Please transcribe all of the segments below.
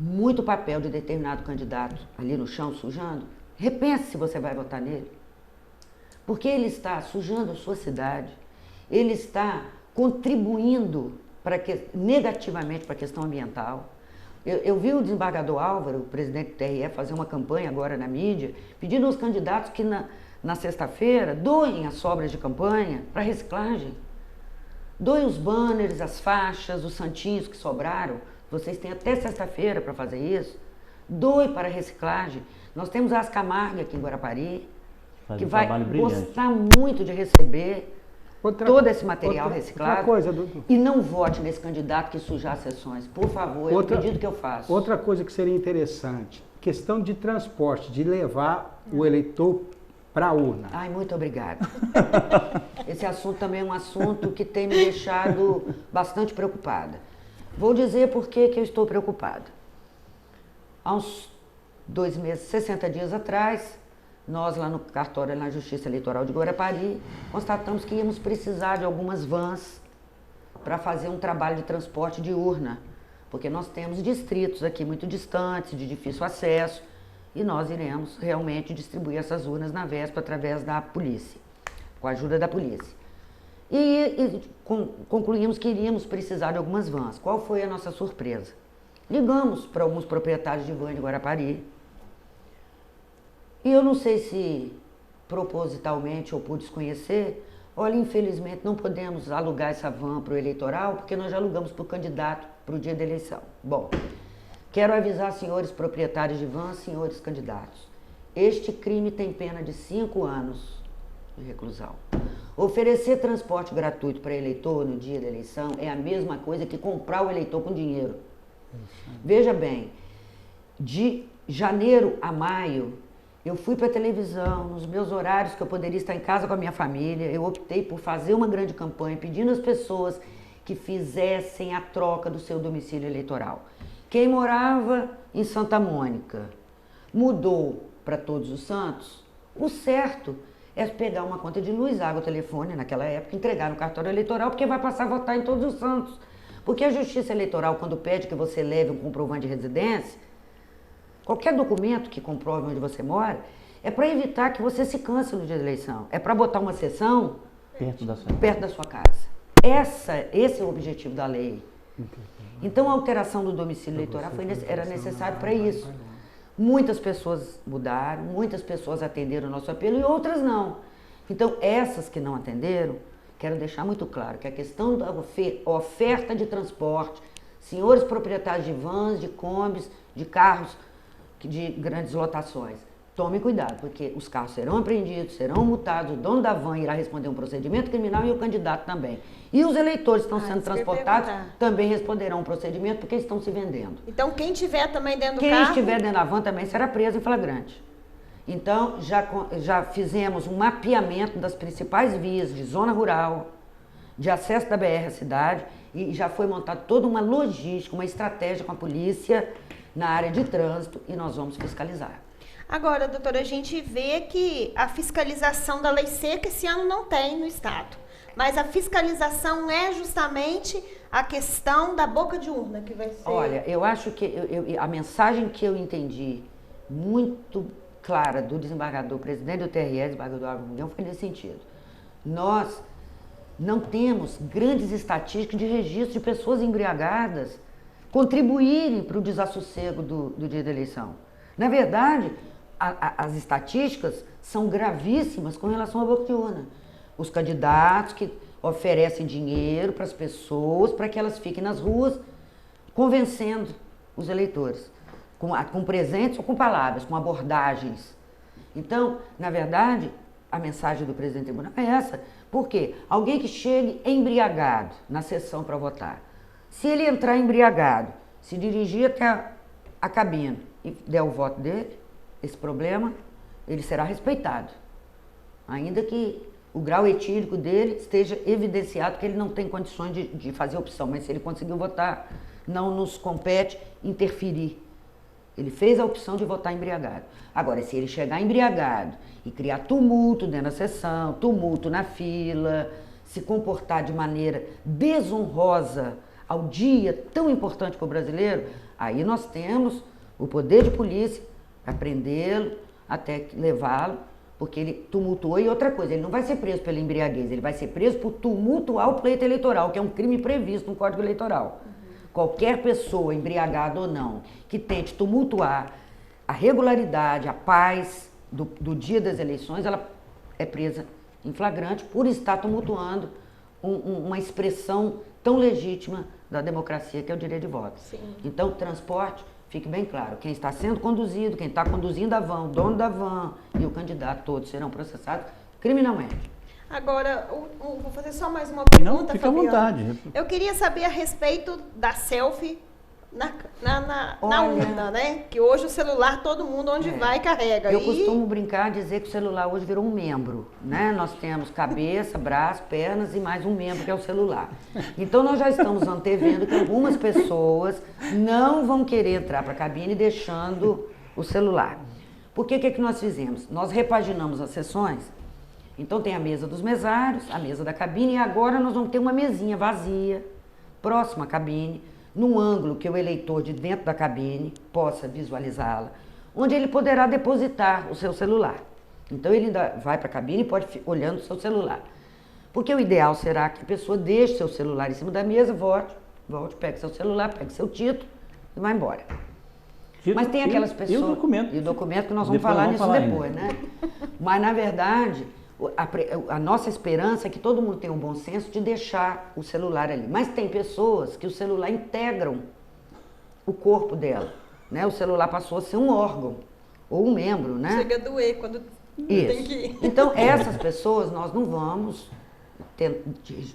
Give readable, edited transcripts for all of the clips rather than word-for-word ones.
muito papel de determinado candidato ali no chão sujando, repense se você vai votar nele. Porque ele está sujando a sua cidade, ele está contribuindo negativamente para a questão ambiental. Eu vi o desembargador Álvaro, o presidente do TRE, fazer uma campanha agora na mídia, pedindo aos candidatos que na sexta-feira doem as sobras de campanha para reciclagem. Doem os banners, as faixas, os santinhos que sobraram. Vocês têm até sexta-feira para fazer isso. Doe para reciclagem. Nós temos a Ascamarga aqui em Guarapari, que vai gostar muito de receber todo esse material reciclado. E não vote nesse candidato que sujar as sessões. Por favor, é o pedido que eu faço. Outra coisa que seria interessante, questão de transporte, de levar o eleitor para a urna. Ai, muito obrigada. Esse assunto também é um assunto que tem me deixado bastante preocupada. Vou dizer por que eu estou preocupada. Há uns 2 meses, 60 dias atrás, nós lá no cartório, na Justiça Eleitoral de Guarapari, constatamos que íamos precisar de algumas vans para fazer um trabalho de transporte de urna, porque nós temos distritos aqui muito distantes, de difícil acesso, e nós iremos realmente distribuir essas urnas na véspera através da polícia, com a ajuda da polícia. Concluímos que iríamos precisar de algumas vans. Qual foi a nossa surpresa? Ligamos para alguns proprietários de van de Guarapari, e eu não sei se propositalmente ou por desconhecer, olha, infelizmente não podemos alugar essa van para o eleitoral, porque nós já alugamos para o candidato para o dia da eleição. Bom, quero avisar senhores proprietários de van, senhores candidatos, este crime tem pena de 5 anos de reclusão. Oferecer transporte gratuito para eleitor no dia da eleição é a mesma coisa que comprar o eleitor com dinheiro. Veja bem, de janeiro a maio, eu fui para a televisão, nos meus horários que eu poderia estar em casa com a minha família, eu optei por fazer uma grande campanha pedindo às pessoas que fizessem a troca do seu domicílio eleitoral. Quem morava em Santa Mônica mudou para Todos os Santos, o certo é pegar uma conta de luz, água, telefone, naquela época, entregar no cartório eleitoral, porque vai passar a votar em Todos os Santos. Porque a Justiça Eleitoral, quando pede que você leve um comprovante de residência, qualquer documento que comprove onde você mora, é para evitar que você se canse no dia da eleição. É para botar uma sessão perto da sua casa. Esse é o objetivo da lei. Então, a alteração do domicílio eleitoral era necessário para isso. Muitas pessoas mudaram, muitas pessoas atenderam o nosso apelo e outras não. Então, essas que não atenderam, quero deixar muito claro que a questão da oferta de transporte, senhores proprietários de vans, de combis, de carros, de grandes lotações, tomem cuidado, porque os carros serão apreendidos, serão multados, o dono da van irá responder um procedimento criminal e o candidato também. E os eleitores que estão sendo transportados também responderão um procedimento porque estão se vendendo. Então quem estiver também dentro do carro... Quem estiver dentro da van também será preso em flagrante. Então já fizemos um mapeamento das principais vias de zona rural, de acesso da BR à cidade, e já foi montada toda uma logística, uma estratégia com a polícia na área de trânsito e nós vamos fiscalizar. Agora, doutora, a gente vê que a fiscalização da lei seca esse ano não tem no Estado. Mas a fiscalização é justamente a questão da boca de urna que vai ser... Olha, eu acho que a mensagem que eu entendi muito clara do desembargador, presidente do TRE, desembargador Álvaro Munguião, foi nesse sentido. Nós não temos grandes estatísticas de registro de pessoas embriagadas contribuírem para o desassossego do dia da eleição. Na verdade, as estatísticas são gravíssimas com relação à boca de urna. Os candidatos que oferecem dinheiro para as pessoas, para que elas fiquem nas ruas, convencendo os eleitores, com presentes ou com palavras, com abordagens. Então, na verdade, a mensagem do presidente do tribunal é essa. Por quê? Alguém que chegue embriagado na sessão para votar, se ele entrar embriagado, se dirigir até a cabine e der o voto dele, esse problema, ele será respeitado. Ainda que o grau etílico dele esteja evidenciado que ele não tem condições de fazer opção, mas se ele conseguiu votar, não nos compete interferir. Ele fez a opção de votar embriagado. Agora, se ele chegar embriagado e criar tumulto dentro da sessão, tumulto na fila, se comportar de maneira desonrosa ao dia tão importante para o brasileiro, aí nós temos o poder de polícia para prendê-lo, até levá-lo, porque ele tumultuou. E outra coisa, ele não vai ser preso pela embriaguez, ele vai ser preso por tumultuar o pleito eleitoral, que é um crime previsto no Código Eleitoral. Qualquer pessoa, embriagada ou não, que tente tumultuar a regularidade, a paz do dia das eleições, ela é presa em flagrante por estar tumultuando uma expressão tão legítima da democracia, que é o direito de voto. Sim. Então, transporte, fique bem claro, quem está sendo conduzido, quem está conduzindo a van, o dono da van e o candidato, todos serão processados criminalmente. Agora, vou fazer só mais uma pergunta, Não, fica à Fabiana. vontade. Eu queria saber a respeito da selfie na Olha, urna, né? Que hoje o celular, todo mundo onde vai carrega. Eu costumo brincar, dizer que o celular hoje virou um membro, né? Nós temos cabeça, braço, pernas e mais um membro que é o celular. Então nós já estamos antevendo que algumas pessoas não vão querer entrar para a cabine deixando o celular. Porque o que nós fizemos? Nós repaginamos as sessões. Então tem a mesa dos mesários, a mesa da cabine, e agora nós vamos ter uma mesinha vazia, próxima à cabine, num ângulo que o eleitor de dentro da cabine possa visualizá-la, onde ele poderá depositar o seu celular. Então ele ainda vai para a cabine e pode ficar olhando o seu celular. Porque o ideal será que a pessoa deixe seu celular em cima da mesa, volte, pegue seu celular, pegue seu título e vá embora. Mas tem aquelas pessoas... E o documento. E o documento que nós vamos falar nisso depois, né? Mas, na verdade, a nossa esperança é que todo mundo tenha um bom senso de deixar o celular ali. Mas tem pessoas que o celular integram o corpo dela, né? O celular passou a ser um órgão ou um membro, né? Chega a doer quando tem que ir. Então, essas pessoas, nós não vamos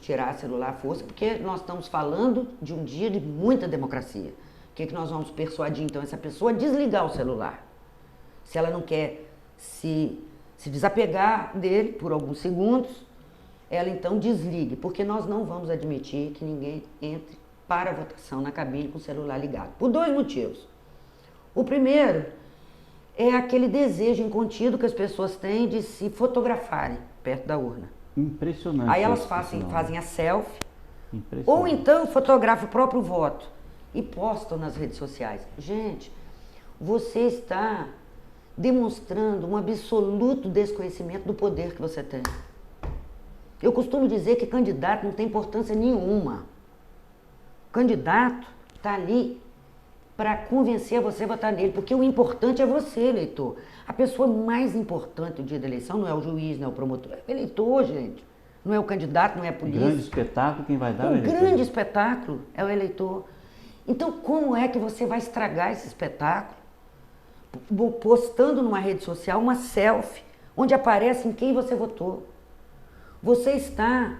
tirar celular à força, porque nós estamos falando de um dia de muita democracia. O que nós vamos persuadir, então, essa pessoa a desligar o celular? Se ela não quer se desapegar dele por alguns segundos, ela então desligue, porque nós não vamos admitir que ninguém entre para a votação na cabine com o celular ligado. Por dois motivos. O primeiro é aquele desejo incontido que as pessoas têm de se fotografarem perto da urna. Impressionante. Aí elas fazem a selfie, Impressionante. ou então fotografam o próprio voto e postam nas redes sociais. Gente, você está demonstrando um absoluto desconhecimento do poder que você tem. Eu costumo dizer que candidato não tem importância nenhuma. O candidato está ali para convencer você a votar nele, porque o importante é você, eleitor. A pessoa mais importante do dia da eleição não é o juiz, não é o promotor, é o eleitor, gente. Não é o candidato, não é a polícia. Grande espetáculo, quem vai dar é o eleitor. grande espetáculo é o eleitor. Então, como é que você vai estragar esse espetáculo postando numa rede social uma selfie onde aparece em quem você votou? Você está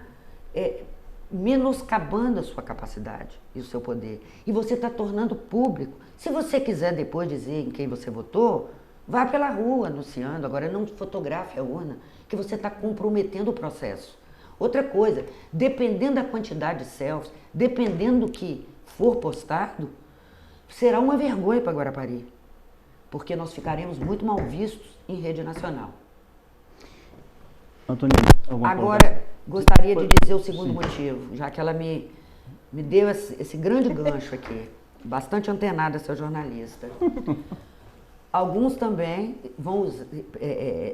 menoscabando a sua capacidade e o seu poder. E você está tornando público. Se você quiser depois dizer em quem você votou, vá pela rua anunciando. Agora não fotografe a urna, que você está comprometendo o processo. Outra coisa, dependendo da quantidade de selfies, dependendo do que for postado, será uma vergonha para Guarapari, porque nós ficaremos muito mal vistos em rede nacional. Antônio, agora, gostaria de dizer o segundo motivo, já que ela me deu esse grande gancho aqui, bastante antenada, seu jornalista. Alguns também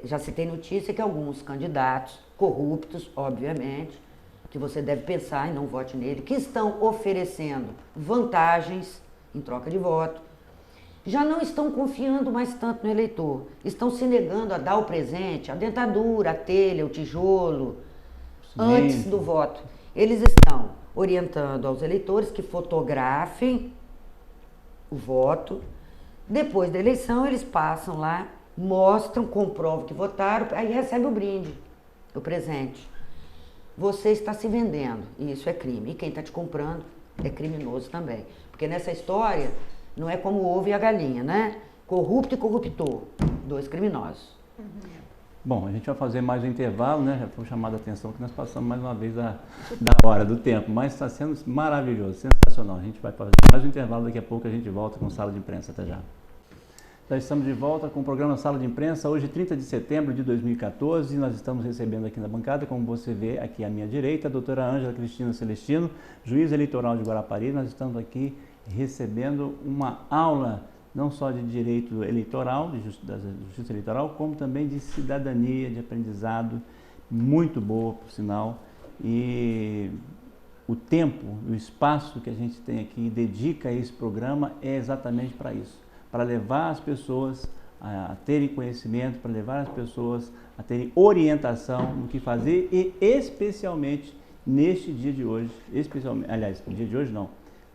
já se tem notícia que alguns candidatos corruptos, obviamente, que você deve pensar e não vote nele, que estão oferecendo vantagens em troca de voto, já não estão confiando mais tanto no eleitor, estão se negando a dar o presente, a dentadura, a telha, o tijolo, antes do voto. Eles estão orientando aos eleitores que fotografem o voto. Depois da eleição, eles passam lá, mostram, comprovam que votaram, aí recebe o brinde, o presente. Você está se vendendo, e isso é crime. E quem está te comprando é criminoso também. Porque nessa história, não é como o ovo e a galinha, né? Corrupto e corruptor, dois criminosos. Bom, a gente vai fazer mais um intervalo, né? Já foi chamada a atenção que nós passamos mais uma vez da hora, do tempo, mas está sendo maravilhoso, sensacional. A gente vai fazer mais um intervalo, daqui a pouco a gente volta com Sala de Imprensa. Até já. Já estamos de volta com o programa Sala de Imprensa, hoje 30 de setembro de 2014, nós estamos recebendo aqui na bancada, como você vê aqui à minha direita, a doutora Ângela Cristina Celestino, juiz eleitoral de Guarapari. Nós estamos aqui recebendo uma aula não só de direito eleitoral, da justiça eleitoral, como também de cidadania, de aprendizado, muito boa, por sinal, e o tempo, o espaço que a gente tem aqui e dedica a esse programa é exatamente para isso. Para levar as pessoas a terem conhecimento, para levar as pessoas a terem orientação no que fazer e especialmente neste dia de hoje, aliás, no dia de hoje não,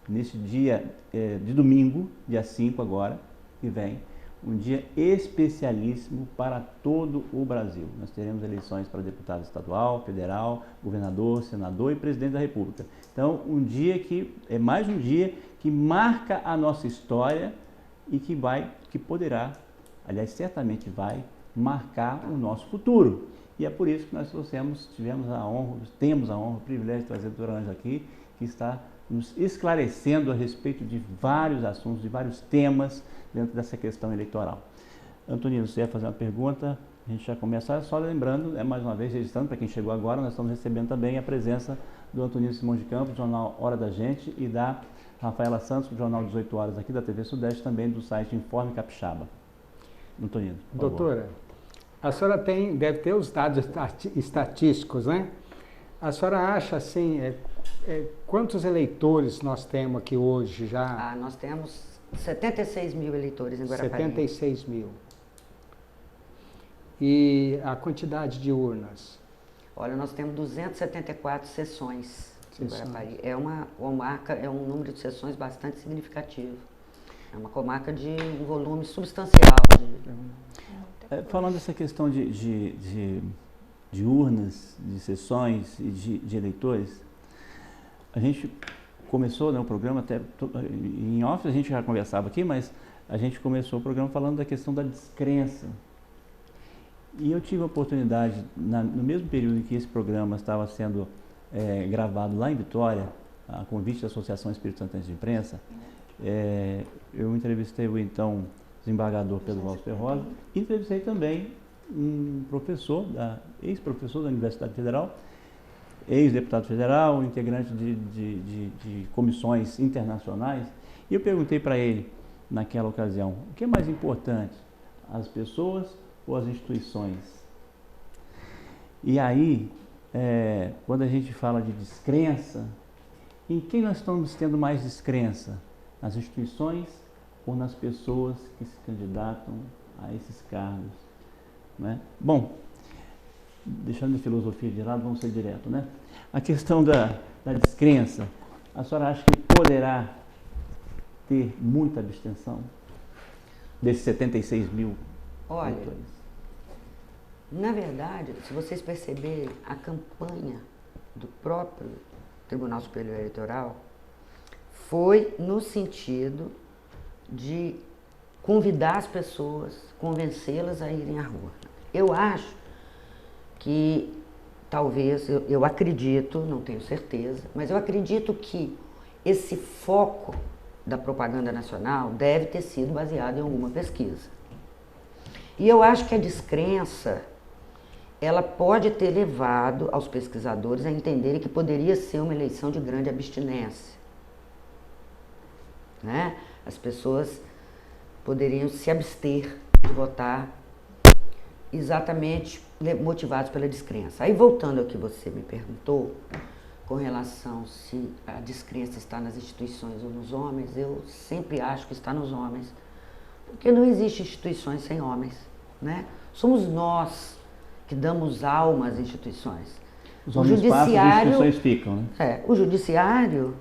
neste dia de domingo, dia 5 agora, que vem, um dia especialíssimo para todo o Brasil. Nós teremos eleições para deputado estadual, federal, governador, senador e presidente da República. Então, um dia que é mais um dia que marca a nossa história e que poderá, aliás, certamente vai marcar o nosso futuro. E é por isso que nós temos a honra, o privilégio de trazer a doutora Ângela aqui, que está nos esclarecendo a respeito de vários assuntos, de vários temas dentro dessa questão eleitoral. Antonino, você ia fazer uma pergunta, a gente já começa, só lembrando, mais uma vez registrando, para quem chegou agora, nós estamos recebendo também a presença do Antonino Simões de Campos, do jornal Hora da Gente, e da Rafaela Santos, do jornal 18 Horas aqui da TV Sudeste, também do site Informe Capixaba. Antonino, por favor. Doutora, a senhora deve ter os dados estatísticos, né? A senhora acha, assim, quantos eleitores nós temos aqui hoje já? Nós temos 76 mil eleitores em Guarapari. 76 mil. E a quantidade de urnas? Olha, nós temos 274 sessões em Guarapari. É uma comarca, é um número de sessões bastante significativo. É uma comarca de um volume substancial. Falando dessa questão de urnas, de sessões e de eleitores, a gente começou, né, o programa, até em off a gente já conversava aqui, mas a gente começou o programa falando da questão da descrença. E eu tive a oportunidade, no mesmo período em que esse programa estava sendo gravado lá em Vitória, a convite da Associação Espírito Santense de Imprensa, eu entrevistei o então desembargador Pedro Walter Rosa, e entrevistei também um professor, ex-professor da Universidade Federal, ex-deputado federal, integrante de comissões internacionais, e eu perguntei para ele, naquela ocasião, o que é mais importante, as pessoas ou as instituições? E aí, quando a gente fala de descrença, em quem nós estamos tendo mais descrença? Nas instituições ou nas pessoas que se candidatam a esses cargos? Né? Bom, deixando a filosofia de lado, vamos ser direto, né? A questão da descrença, a senhora acha que poderá ter muita abstenção desses 76 mil eleitores? Na verdade, se vocês perceberem, a campanha do próprio Tribunal Superior Eleitoral foi no sentido de convidar as pessoas, convencê-las a irem à rua. Eu acho que, talvez, eu acredito, não tenho certeza, mas eu acredito que esse foco da propaganda nacional deve ter sido baseado em alguma pesquisa. E eu acho que a descrença, ela pode ter levado aos pesquisadores a entenderem que poderia ser uma eleição de grande abstinência. Né? As pessoas poderiam se abster de votar exatamente motivados pela descrença. Aí, voltando ao que você me perguntou, com relação se a descrença está nas instituições ou nos homens, eu sempre acho que está nos homens, porque não existe instituições sem homens, né? Somos nós que damos alma às instituições. Os homens passam, as instituições ficam, né? O judiciário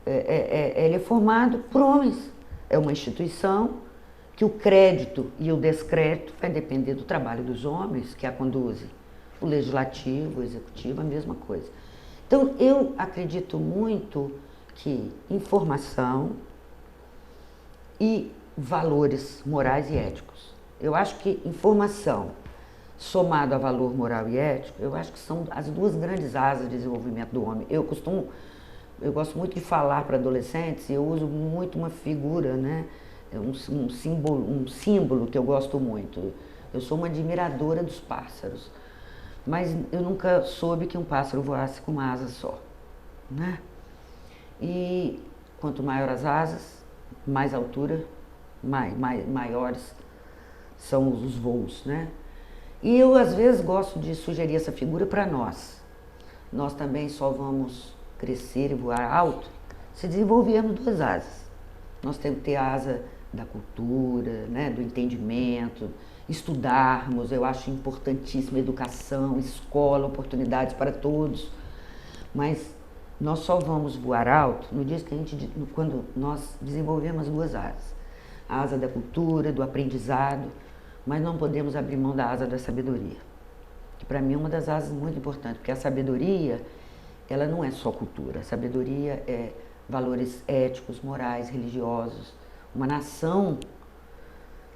ele é formado por homens. É uma instituição que o crédito e o descrédito vai depender do trabalho dos homens que a conduzem. O legislativo, o executivo, a mesma coisa. Então, eu acredito muito que informação e valores morais e éticos. Eu acho que informação somado a valor moral e ético, eu acho que são as duas grandes asas de desenvolvimento do homem. Eu gosto muito de falar para adolescentes, e eu uso muito uma figura, né, é um símbolo que eu gosto muito. Eu sou uma admiradora dos pássaros, mas eu nunca soube que um pássaro voasse com uma asa só, né? E quanto maior as asas, mais altura, maiores são os voos, né? E eu às vezes gosto de sugerir essa figura para nós. Nós também só vamos crescer e voar alto se desenvolvermos 2 asas. Nós temos que ter a asa da cultura, né, do entendimento, estudarmos, eu acho importantíssima educação, escola, oportunidades para todos. Mas nós só vamos voar alto no dia que quando nós desenvolvemos as 2 asas. A asa da cultura, do aprendizado, mas não podemos abrir mão da asa da sabedoria. Que para mim é uma das asas muito importantes, porque a sabedoria, ela não é só cultura. A sabedoria é valores éticos, morais, religiosos. Uma nação,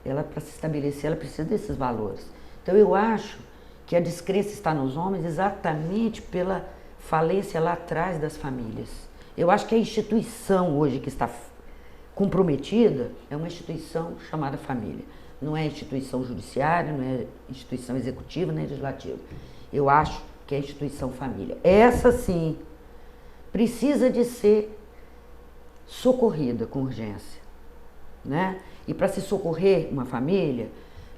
ela para se estabelecer, ela precisa desses valores. Então eu acho que a descrença está nos homens exatamente pela falência lá atrás das famílias. Eu acho que a instituição hoje que está comprometida é uma instituição chamada família. Não é instituição judiciária, não é instituição executiva, nem legislativa. Eu acho que é a instituição família. Essa sim precisa de ser socorrida com urgência, né? E para se socorrer uma família,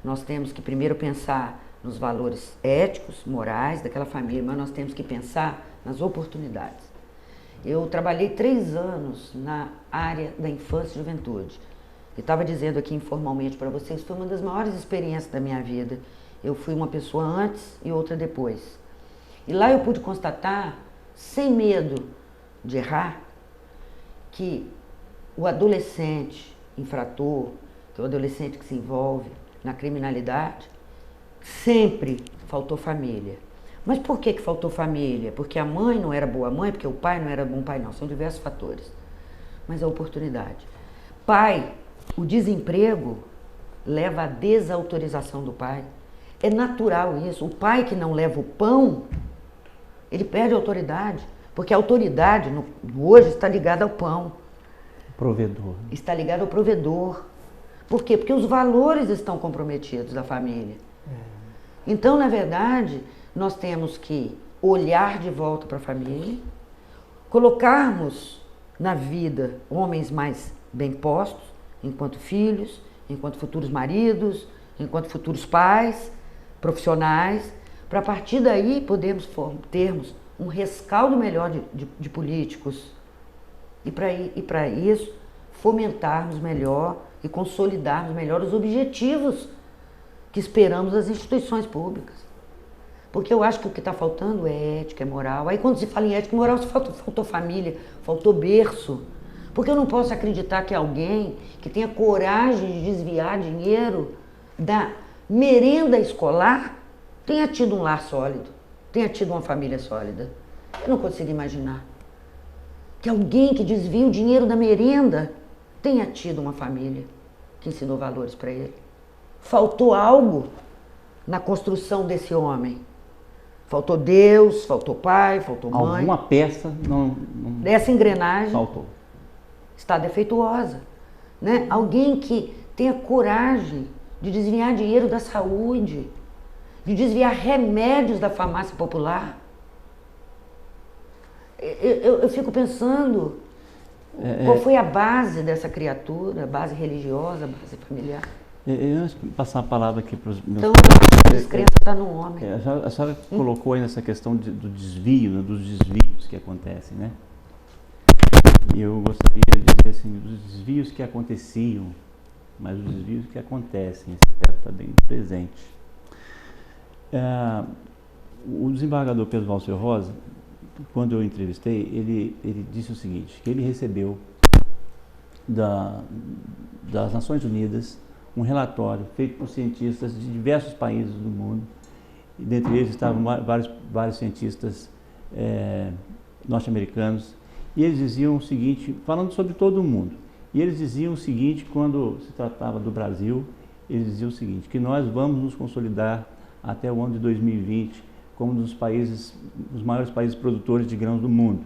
nós temos que primeiro pensar nos valores éticos, morais daquela família, mas nós temos que pensar nas oportunidades. Eu trabalhei 3 anos na área da infância e juventude. Eu estava dizendo aqui informalmente para vocês, foi uma das maiores experiências da minha vida. Eu fui uma pessoa antes e outra depois. E lá eu pude constatar, sem medo de errar, que o adolescente infrator, que é o adolescente que se envolve na criminalidade, sempre faltou família. Mas por que faltou família? Porque a mãe não era boa mãe, porque o pai não era bom pai, não. São diversos fatores. Mas a oportunidade. Pai, o desemprego leva à desautorização do pai. É natural isso. O pai que não leva o pão, ele perde a autoridade. Porque a autoridade hoje está ligada ao pão. Provedor. Está ligada ao provedor. Por quê? Porque os valores estão comprometidos da família. Então, na verdade, nós temos que olhar de volta para a família, colocarmos na vida homens mais bem postos, enquanto filhos, enquanto futuros maridos, enquanto futuros pais, profissionais, para a partir daí podermos termos um rescaldo melhor de políticos e para isso fomentarmos melhor e consolidarmos melhor os objetivos que esperamos das instituições públicas. Porque eu acho que o que está faltando é ética, é moral. Aí quando se fala em ética e moral, faltou família, faltou berço. Porque eu não posso acreditar que alguém que tenha coragem de desviar dinheiro da merenda escolar tenha tido um lar sólido, tenha tido uma família sólida. Eu não consigo imaginar que alguém que desvia o dinheiro da merenda tenha tido uma família que ensinou valores para ele. Faltou algo na construção desse homem. Faltou Deus, faltou pai, faltou mãe. Alguma peça não dessa engrenagem faltou. Está defeituosa, né? Alguém que tenha coragem de desviar dinheiro da saúde, de desviar remédios da farmácia popular. Eu fico pensando qual foi a base dessa criatura, a base religiosa, a base familiar. Antes de passar a palavra aqui para os meus... Então, a descrença está no homem. A senhora colocou aí nessa questão do desvio, né, dos desvios que acontecem, né? E eu gostaria de dizer assim, dos desvios que aconteciam, mas os desvios que acontecem, esse verbo está bem presente. O desembargador Pedro Valcer Rosa, quando eu entrevistei, ele disse o seguinte, que ele recebeu das Nações Unidas um relatório feito por cientistas de diversos países do mundo, e dentre eles estavam vários cientistas norte-americanos, e eles diziam o seguinte, falando sobre todo o mundo, e eles diziam o seguinte, quando se tratava do Brasil, eles diziam o seguinte, que nós vamos nos consolidar até o ano de 2020 como um dos maiores países produtores de grãos do mundo,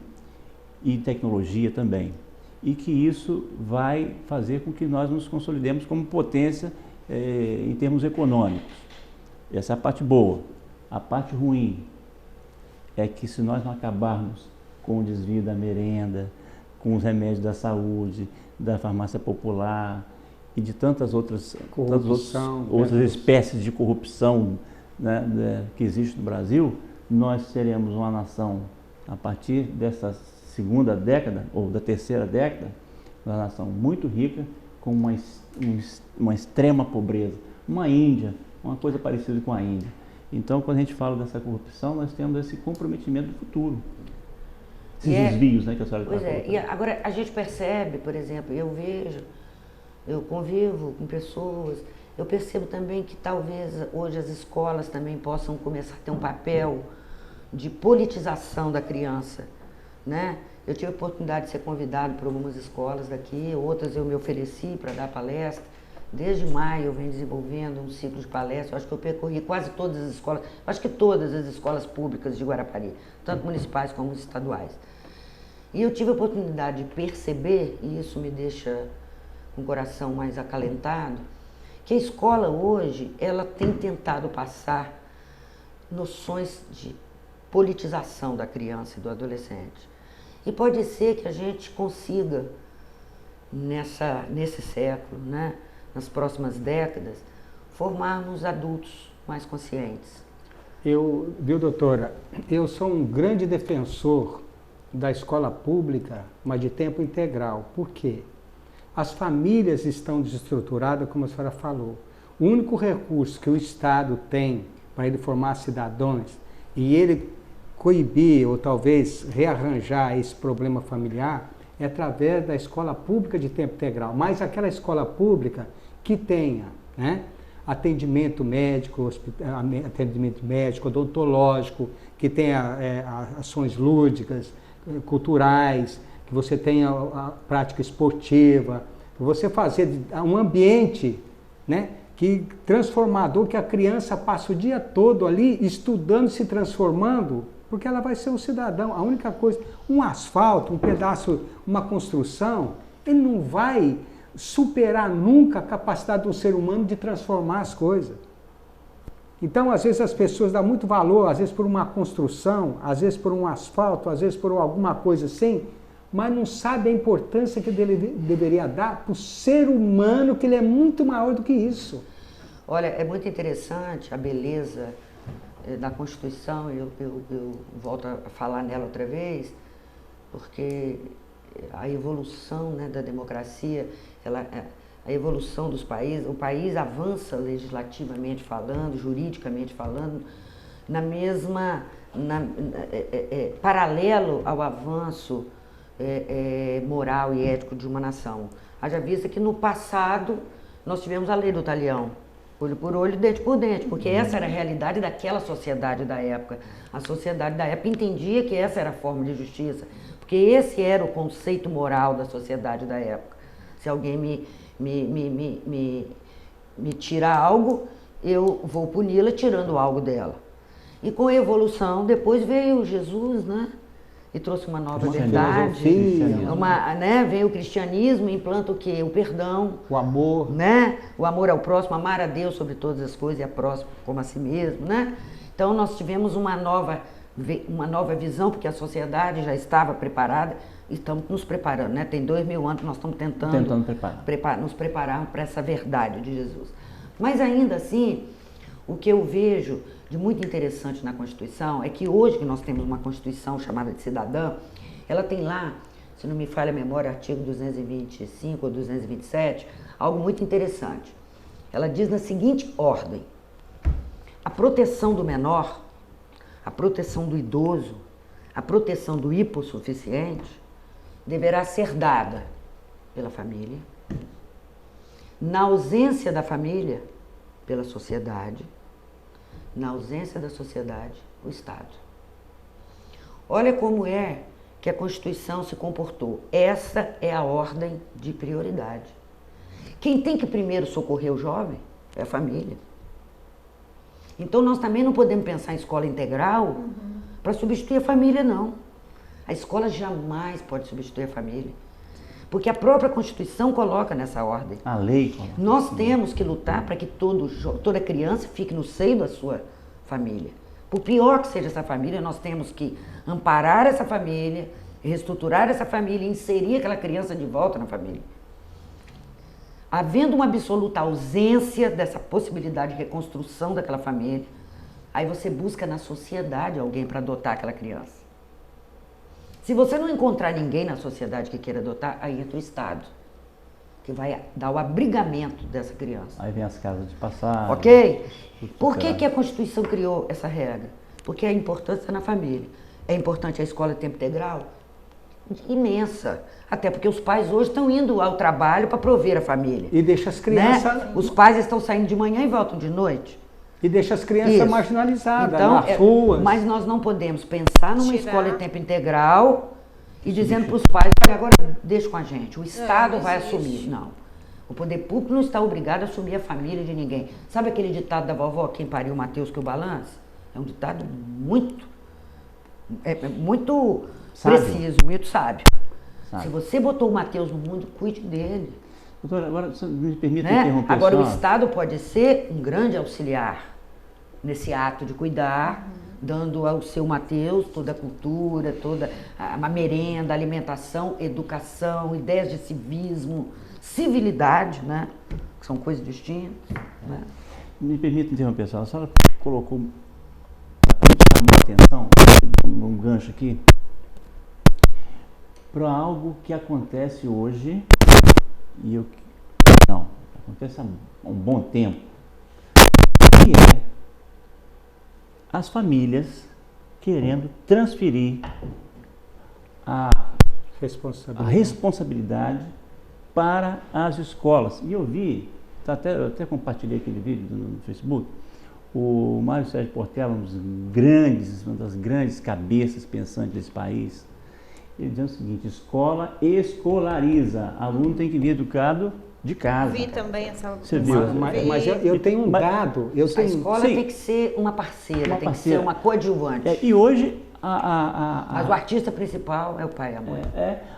e tecnologia também. e que isso vai fazer com que nós nos consolidemos como potência em termos econômicos. Essa é a parte boa. A parte ruim é que se nós não acabarmos com o desvio da merenda, com os remédios da saúde, da farmácia popular e de tantas outras espécies de corrupção, né, que existe no Brasil, nós seremos uma nação, a partir dessa segunda década, ou da terceira década, uma nação muito rica, com uma extrema pobreza. Uma Índia, uma coisa parecida com a Índia. Então, quando a gente fala dessa corrupção, nós temos esse comprometimento do futuro. Esses desvios, né, que a senhora está colocando. Pois é, e agora a gente percebe, por exemplo, eu convivo com pessoas, eu percebo também que talvez hoje as escolas também possam começar a ter um papel de politização da criança, né? Eu tive a oportunidade de ser convidado por algumas escolas daqui, outras eu me ofereci para dar palestra. Desde maio eu venho desenvolvendo um ciclo de palestras, eu acho que eu percorri quase todas as escolas, acho que todas as escolas públicas de Guarapari, tanto municipais como estaduais. E eu tive a oportunidade de perceber, e isso me deixa com o coração mais acalentado, que a escola hoje, ela tem tentado passar noções de politização da criança e do adolescente. E pode ser que a gente consiga, nesse século, né, nas próximas décadas, formarmos adultos mais conscientes. Viu, doutora, eu sou um grande defensor da escola pública, mas de tempo integral. Por quê? As famílias estão desestruturadas, como a senhora falou. O único recurso que o Estado tem para ele formar cidadãos e ele coibir ou talvez rearranjar esse problema familiar é através da escola pública de tempo integral, mas aquela escola pública que tenha, né, atendimento médico, odontológico, que tenha ações lúdicas, culturais, que você tenha a prática esportiva, você fazer um ambiente, né, que transformador, que a criança passa o dia todo ali estudando, se transformando, porque ela vai ser um cidadão. A única coisa, um asfalto, um pedaço, uma construção, ele não vai superar nunca a capacidade do ser humano de transformar as coisas. Então, às vezes as pessoas dão muito valor, às vezes por uma construção, às vezes por um asfalto, às vezes por alguma coisa assim, mas não sabe a importância que ele deveria dar para o ser humano, que ele é muito maior do que isso. Olha, é muito interessante a beleza da Constituição, eu volto a falar nela outra vez, porque a evolução, né, da democracia, a evolução dos países, o país avança legislativamente falando, juridicamente falando, paralelo ao avanço moral e ético de uma nação. Haja vista que no passado nós tivemos a lei do talião, olho por olho, dente por dente, porque essa era a realidade daquela sociedade da época. A sociedade da época entendia que essa era a forma de justiça, porque esse era o conceito moral da sociedade da época. Se alguém me tira algo, eu vou puni-la tirando algo dela. E com a evolução, depois veio Jesus, né? E trouxe uma nova verdade. Veio o cristianismo, implanta o quê? O perdão. O amor. Né? O amor ao próximo, amar a Deus sobre todas as coisas e a próximo como a si mesmo, né? Então nós tivemos uma nova visão, porque a sociedade já estava preparada, e estamos nos preparando, né? Tem 2000 anos que nós estamos tentando nos preparar para essa verdade de Jesus. Mas ainda assim, o que eu vejo de muito interessante na Constituição é que hoje que nós temos uma Constituição chamada de cidadã, ela tem lá, se não me falha a memória, artigo 225 ou 227, algo muito interessante. Ela diz na seguinte ordem: a proteção do menor, a proteção do idoso, a proteção do hipossuficiente deverá ser dada pela família, na ausência da família, pela sociedade, na ausência da sociedade, o Estado. Olha como é que a Constituição se comportou. Essa é a ordem de prioridade. Quem tem que primeiro socorrer o jovem é a família. Então nós também não podemos pensar em escola integral para substituir a família, não. A escola jamais pode substituir a família. Porque a própria Constituição coloca nessa ordem. A lei coloca. Nós temos que lutar para que toda criança fique no seio da sua família. Por pior que seja essa família, nós temos que amparar essa família, reestruturar essa família e inserir aquela criança de volta na família. Havendo uma absoluta ausência dessa possibilidade de reconstrução daquela família, aí você busca na sociedade alguém para adotar aquela criança. Se você não encontrar ninguém na sociedade que queira adotar, aí entra o Estado, que vai dar o abrigamento dessa criança. Aí vem as casas de passagem. Ok? Por que a Constituição criou essa regra? Porque a importância está na família. É importante a escola de tempo integral? Imensa. Até porque os pais hoje estão indo ao trabalho para prover a família. E deixa as crianças... Né? Os pais estão saindo de manhã e voltam de noite. E deixa as crianças Isso. marginalizadas, Então, nas ruas. mas nós não podemos pensar numa Tirar. escola de tempo integral e dizendo para os pais, olha, agora deixa com a gente, o Estado vai existe. assumir. Não. O poder público não está obrigado a assumir a família de ninguém. Sabe aquele ditado da vovó, quem pariu Mateus que o balance? É um ditado muito Sábio. preciso, muito sábio. Sabe? Se você botou o Mateus no mundo, cuide dele. Doutora, agora me permita Né? interromper Agora, o só. Estado pode ser um grande auxiliar nesse ato de cuidar, dando ao seu Mateus toda a cultura, toda a merenda, alimentação, educação, ideias de civismo, civilidade, né? Que são coisas distintas. Né? Me permita interromper só. A senhora colocou, chamou a atenção, um gancho aqui, para algo que acontece hoje, acontece há um bom tempo, que é as famílias querendo transferir a responsabilidade para as escolas. E eu vi, eu até compartilhei aquele vídeo no Facebook, o Mário Sérgio Portela, uma das grandes cabeças pensantes desse país, ele dizendo o seguinte: escola escolariza, aluno tem que vir educado de casa. Vi também essa... Você viu? Mas eu tenho um dado. A escola sim. tem que ser uma parceira, Uma tem parceira. que ser uma coadjuvante. E hoje Mas o artista principal é o pai e a mãe.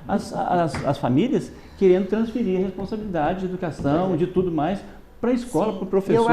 as famílias querendo transferir a responsabilidade de educação, de tudo mais, para a escola, para o professor.